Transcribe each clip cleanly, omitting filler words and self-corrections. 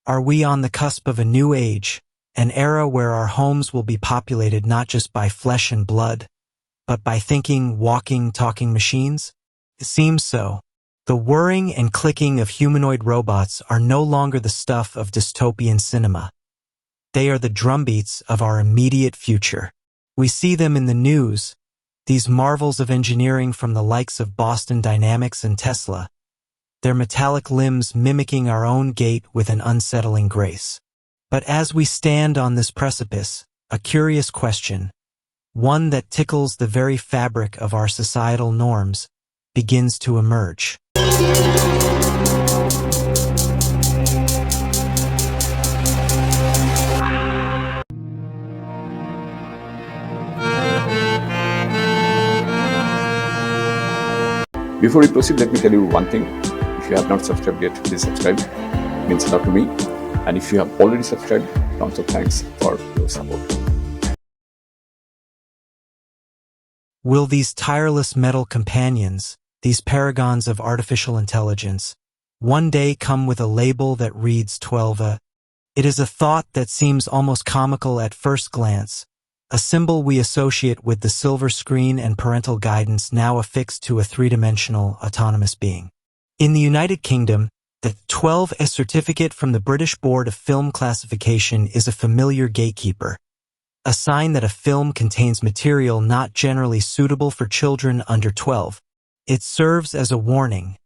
Are we on the cusp of a new age, an era where our homes will be populated not just by flesh and blood, but by thinking, walking, talking machines? It seems so. The whirring and clicking of humanoid robots are no longer the stuff of dystopian cinema. They are the drumbeats of our immediate future. We see them in the news, these marvels of engineering from the likes of Boston Dynamics and Tesla, their metallic limbs mimicking our own gait with an unsettling grace. But as we stand on this precipice, a curious question, one that tickles the very fabric of our societal norms, begins to emerge. Before we proceed, let me tell you one thing. If you have not subscribed yet, please subscribe. It means a lot to me. And if you have already subscribed, tons of thanks for your support. Will these tireless metal companions, these paragons of artificial intelligence, one day come with a label that reads 12A? It is a thought that seems almost comical at first glance, a symbol we associate with the silver screen and parental guidance now affixed to a three-dimensional, autonomous being. In the United Kingdom, the 12A certificate from the British Board of Film Classification is a familiar gatekeeper, a sign that a film contains material not generally suitable for children under 12. It serves as a warning,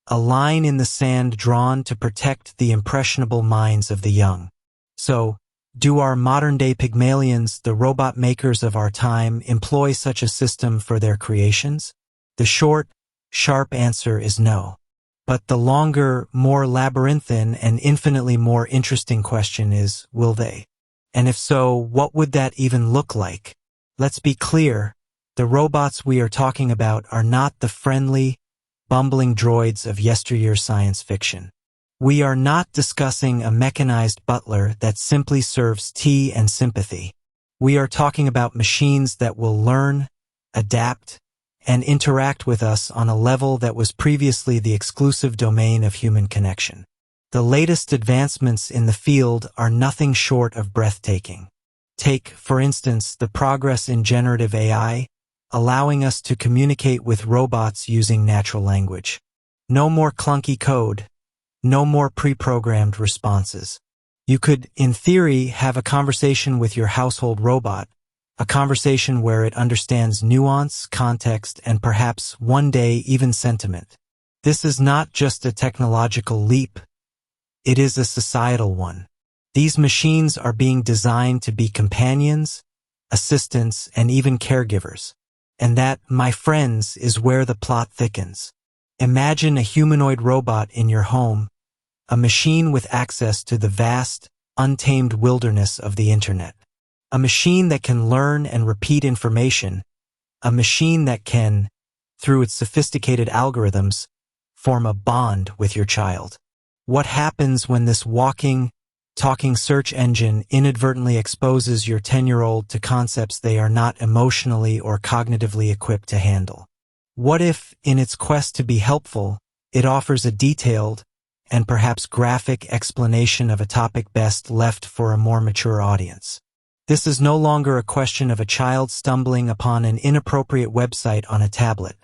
a line in the sand drawn to protect the impressionable minds of the young. So, do our modern-day Pygmalions, the robot makers of our time, employ such a system for their creations? The short, sharp answer is no. But the longer, more labyrinthine, and infinitely more interesting question is, will they? And if so, what would that even look like? Let's be clear, the robots we are talking about are not the friendly, bumbling droids of yesteryear's science fiction. We are not discussing a mechanized butler that simply serves tea and sympathy. We are talking about machines that will learn, adapt, and interact with us on a level that was previously the exclusive domain of human connection. The latest advancements in the field are nothing short of breathtaking. Take, for instance, the progress in generative AI, allowing us to communicate with robots using natural language. No more clunky code. No more pre-programmed responses. You could, in theory, have a conversation with your household robot, a conversation where it understands nuance, context, and perhaps one day even sentiment. This is not just a technological leap. It is a societal one. These machines are being designed to be companions, assistants, and even caregivers. And that, my friends, is where the plot thickens. Imagine a humanoid robot in your home, a machine with access to the vast, untamed wilderness of the internet. A machine that can learn and repeat information. A machine that can, through its sophisticated algorithms, form a bond with your child. What happens when this walking, talking search engine inadvertently exposes your 10-year-old to concepts they are not emotionally or cognitively equipped to handle? What if, in its quest to be helpful, it offers a detailed, and perhaps graphic explanation of a topic best left for a more mature audience? This is no longer a question of a child stumbling upon an inappropriate website on a tablet.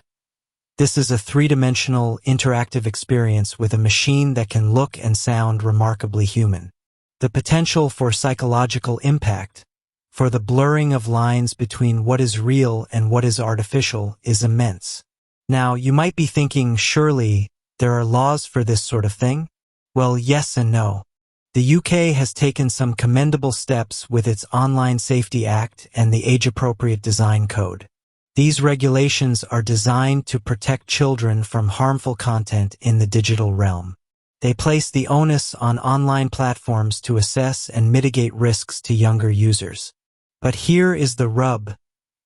This is a three-dimensional, interactive experience with a machine that can look and sound remarkably human. The potential for psychological impact, for the blurring of lines between what is real and what is artificial, is immense. Now, you might be thinking, surely, there are laws for this sort of thing? Well, yes and no. The UK has taken some commendable steps with its Online Safety Act and the Age-Appropriate Design Code. These regulations are designed to protect children from harmful content in the digital realm. They place the onus on online platforms to assess and mitigate risks to younger users. But here is the rub.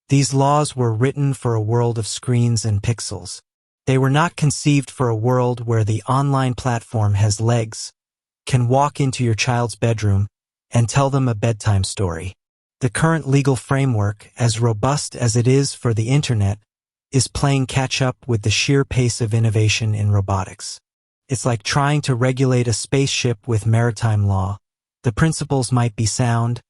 These laws were written for a world of screens and pixels. They were not conceived for a world where the online platform has legs, can walk into your child's bedroom, and tell them a bedtime story. The current legal framework, as robust as it is for the internet, is playing catch-up with the sheer pace of innovation in robotics. It's like trying to regulate a spaceship with maritime law. The principles might be sound,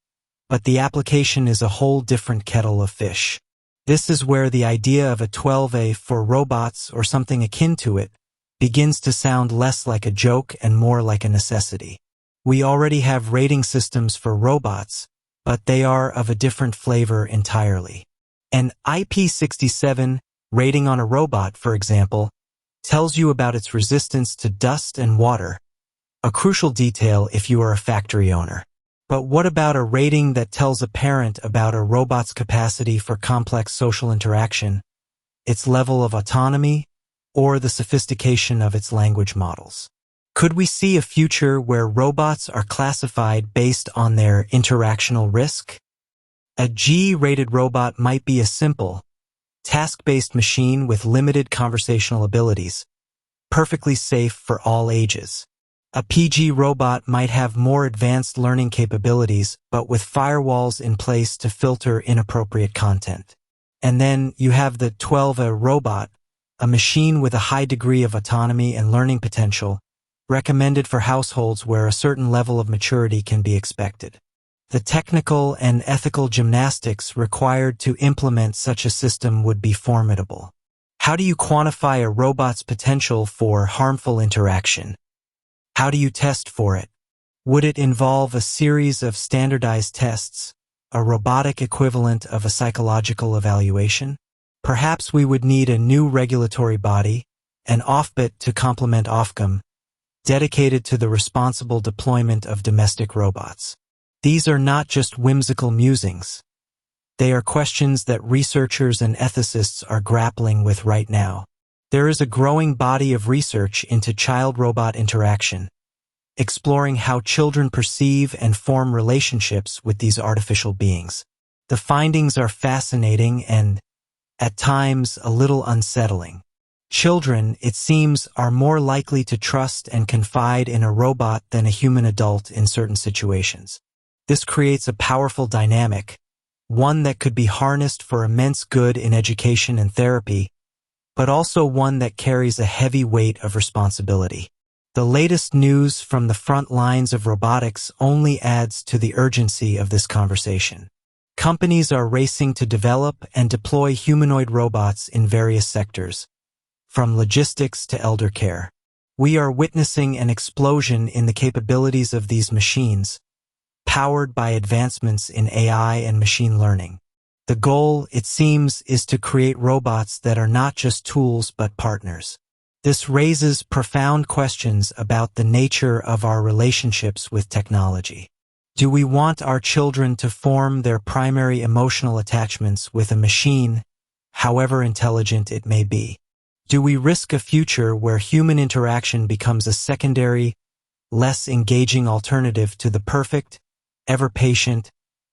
but the application is a whole different kettle of fish. This is where the idea of a 12A for robots or something akin to it begins to sound less like a joke and more like a necessity. We already have rating systems for robots, but they are of a different flavor entirely. An IP67 rating on a robot, for example, tells you about its resistance to dust and water, a crucial detail if you are a factory owner. But what about a rating that tells a parent about a robot's capacity for complex social interaction, its level of autonomy, or the sophistication of its language models? Could we see a future where robots are classified based on their interactional risk? A G-rated robot might be a simple, task-based machine with limited conversational abilities, perfectly safe for all ages. A PG robot might have more advanced learning capabilities, but with firewalls in place to filter inappropriate content. And then you have the 12A robot, a machine with a high degree of autonomy and learning potential, recommended for households where a certain level of maturity can be expected. The technical and ethical gymnastics required to implement such a system would be formidable. How do you quantify a robot's potential for harmful interaction? How do you test for it? Would it involve a series of standardized tests, a robotic equivalent of a psychological evaluation? Perhaps we would need a new regulatory body, an OFBIT to complement Ofcom, dedicated to the responsible deployment of domestic robots. These are not just whimsical musings. They are questions that researchers and ethicists are grappling with right now. There is a growing body of research into child-robot interaction, exploring how children perceive and form relationships with these artificial beings. The findings are fascinating and, at times, a little unsettling. Children, it seems, are more likely to trust and confide in a robot than a human adult in certain situations. This creates a powerful dynamic, one that could be harnessed for immense good in education and therapy, but also one that carries a heavy weight of responsibility. The latest news from the front lines of robotics only adds to the urgency of this conversation. Companies are racing to develop and deploy humanoid robots in various sectors, from logistics to elder care. We are witnessing an explosion in the capabilities of these machines, powered by advancements in AI and machine learning. The goal, it seems, is to create robots that are not just tools but partners. This raises profound questions about the nature of our relationships with technology. Do we want our children to form their primary emotional attachments with a machine, however intelligent it may be? Do we risk a future where human interaction becomes a secondary, less engaging alternative to the perfect, ever-patient,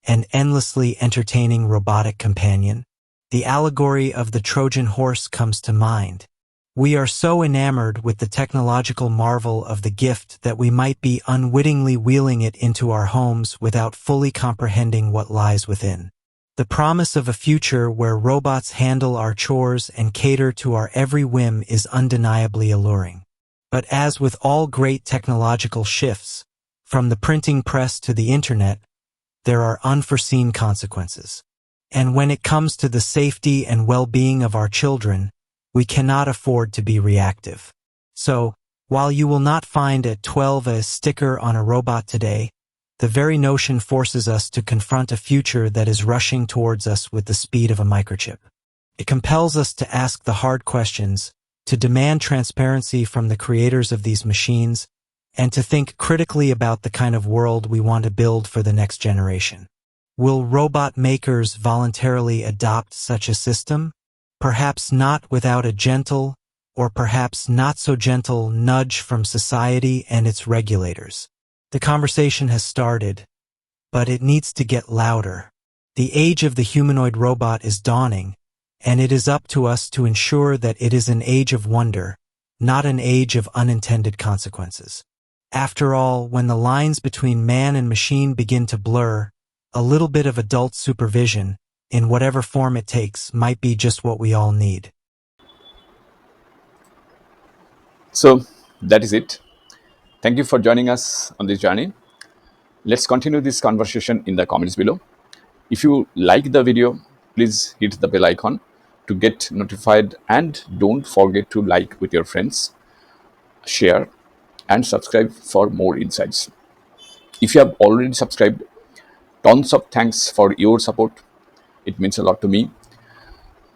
and endlessly entertaining robotic companion? The allegory of the Trojan horse comes to mind. We are so enamored with the technological marvel of the gift that we might be unwittingly wheeling it into our homes without fully comprehending what lies within. The promise of a future where robots handle our chores and cater to our every whim is undeniably alluring. But as with all great technological shifts, from the printing press to the internet, there are unforeseen consequences. And when it comes to the safety and well-being of our children, we cannot afford to be reactive. So, while you will not find a 12A sticker on a robot today, the very notion forces us to confront a future that is rushing towards us with the speed of a microchip. It compels us to ask the hard questions, to demand transparency from the creators of these machines, and to think critically about the kind of world we want to build for the next generation. Will robot makers voluntarily adopt such a system? Perhaps not without a gentle, or perhaps not so gentle, nudge from society and its regulators. The conversation has started, but it needs to get louder. The age of the humanoid robot is dawning, and it is up to us to ensure that it is an age of wonder, not an age of unintended consequences. After all, when the lines between man and machine begin to blur, a little bit of adult supervision, in whatever form it takes, might be just what we all need. So that is it. Thank you for joining us on this journey. Let's continue this conversation in the comments below. If you like the video, please hit the bell icon to get notified, and don't forget to like with your friends, share, and subscribe for more insights. If you have already subscribed, tons of thanks for your support. It means a lot to me.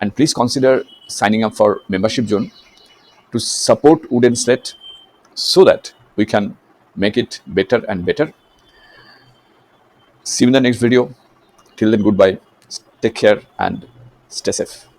And please consider signing up for membership zone to support Wooden Slate so that we can make it better and better. See you in the next video. Till then, goodbye. Take care and stay safe.